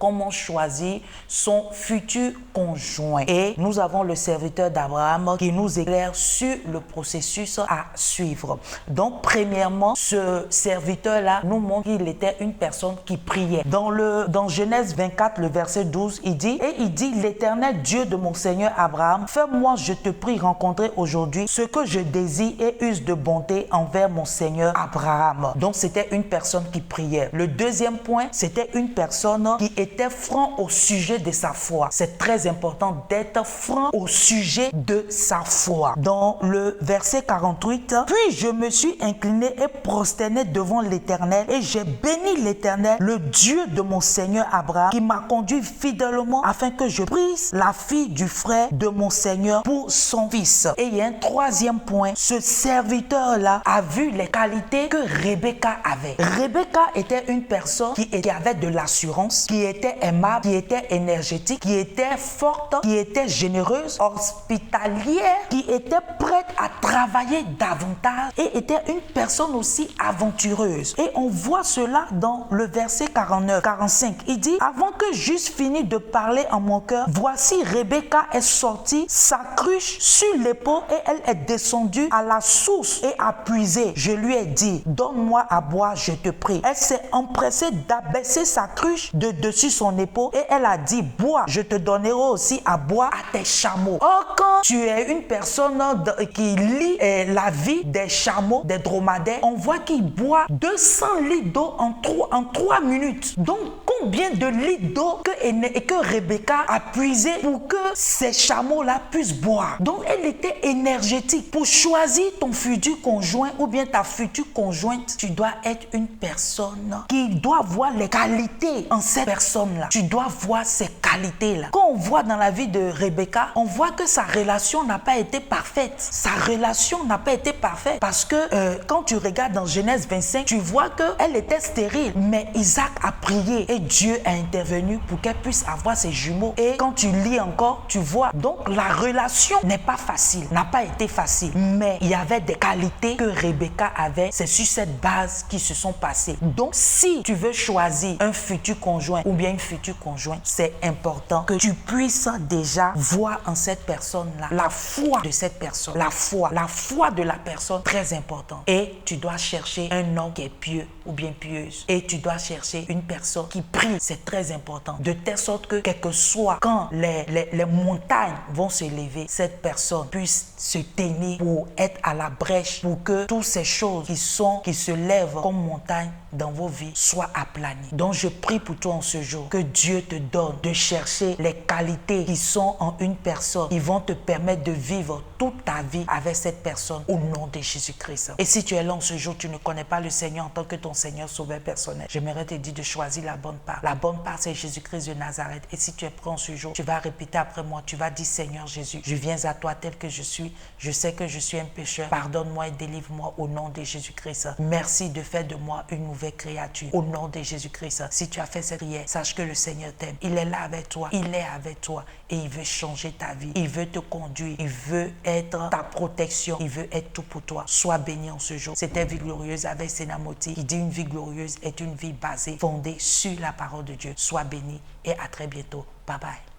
comment choisir son futur conjoint. Et nous avons le serviteur d'Abraham qui nous éclaire sur le processus à suivre. Donc, premièrement, ce serviteur-là nous montre qu'il était une personne qui priait. Dans Genèse 24, le verset 12, il dit, l'Éternel Dieu de mon Seigneur Abraham, fais-moi, je te prie, rencontrer aujourd'hui ce que je désire et use de bonté envers mon Seigneur Abraham. Donc, c'était une personne qui priait. Le deuxième point, c'était une personne qui était franc au sujet de sa foi. C'est très important d'être franc au sujet de sa foi. Dans le verset 48, puis je me suis incliné et prosterné devant l'Éternel et j'ai béni l'Éternel, le Dieu de mon Seigneur Abraham, qui m'a conduit fidèlement afin que je prise la fille du frère de mon Seigneur pour son fils. Et il y a un troisième point, ce serviteur-là a vu les qualités que Rebecca avait. Rebecca était une personne qui avait de l'assurance, qui était aimable, qui était énergétique, qui était forte, qui était généreuse, hospitalière, qui était prête à travailler davantage et était une personne aussi aventureuse. Et on voit cela dans le verset 45. Il dit, avant que j'eusse fini de parler en mon cœur, voici Rebecca est sortie, sa cruche sur l'épaule et elle est descendue à la source et a puisé. Je lui ai dit, donne-moi à boire, je te prie. Elle s'est empressée d'abaisser sa cruche de dessus son épaule et elle a dit, bois, je te donnerai aussi à boire à tes chameaux. Or, quand tu es une personne qui lit la vie des chameaux, des dromadaires, on voit qu'il boit 200 litres d'eau en 3 minutes. Donc, combien de litres d'eau que Rebecca a puisé pour que ces chameaux-là puissent boire? Donc, elle était énergétique. Pour choisir ton futur conjoint ou bien ta future conjointe, tu dois être une personne qui doit voir les qualités en cette personne-là. Tu dois voir ces qualités-là. Quand on voit dans la vie de Rebecca, on voit que sa relation n'a pas été parfaite. Sa relation n'a pas été parfaite parce que quand tu regardes dans Genèse 25, tu vois qu'elle était stérile. Mais Isaac a prié et Dieu a intervenu pour qu'elle puisse avoir ses jumeaux. Et quand tu lis encore, tu vois. Donc la relation n'est pas facile, n'a pas été facile. Mais il y avait des qualités que Rebecca avait. C'est sur cette base qui se sont passées. Donc si tu veux choisir un futur conjoint ou bien une future conjointe, c'est important que tu puisses déjà voir en cette personne-là la foi de cette personne. La foi de la personne, très important. Et tu dois chercher un homme qui est pieux ou bien pieuse. Et tu dois chercher une personne qui prie. C'est très important. De telle sorte que, quel que soit quand les montagnes vont se lever, cette personne puisse se tenir pour être à la brèche, pour que toutes ces choses qui se lèvent comme montagnes dans vos vies soient aplanies. Donc je prie pour toi en ce jour que Dieu te donne de chercher les qualités qui sont en une personne. Ils vont te permettre de vivre toute ta vie avec cette personne au nom de Jésus-Christ. Et si tu es là en ce jour, tu ne connais pas le Seigneur en tant que ton Seigneur sauveur personnel, j'aimerais te dire de choisir la bonne part. La bonne part, c'est Jésus-Christ de Nazareth. Et si tu es prêt en ce jour, tu vas répéter après moi. Tu vas dire, Seigneur Jésus, je viens à toi tel que je suis. Je sais que je suis un pécheur. Pardonne-moi et délivre-moi au nom de Jésus-Christ. Merci de faire de moi une nouvelle créature au nom de Jésus-Christ. Si tu as fait cette prière, sache que le Seigneur t'aime. Il est là avec toi. Il est avec toi et il veut changer ta vie. Il veut te conduire. Il veut être ta protection. Il veut être tout pour toi. Sois béni en ce jour. C'était Vie glorieuse avec Senamoti qui dit une vie glorieuse est une vie basée, fondée sur la parole de Dieu. Sois béni et à très bientôt. Bye bye.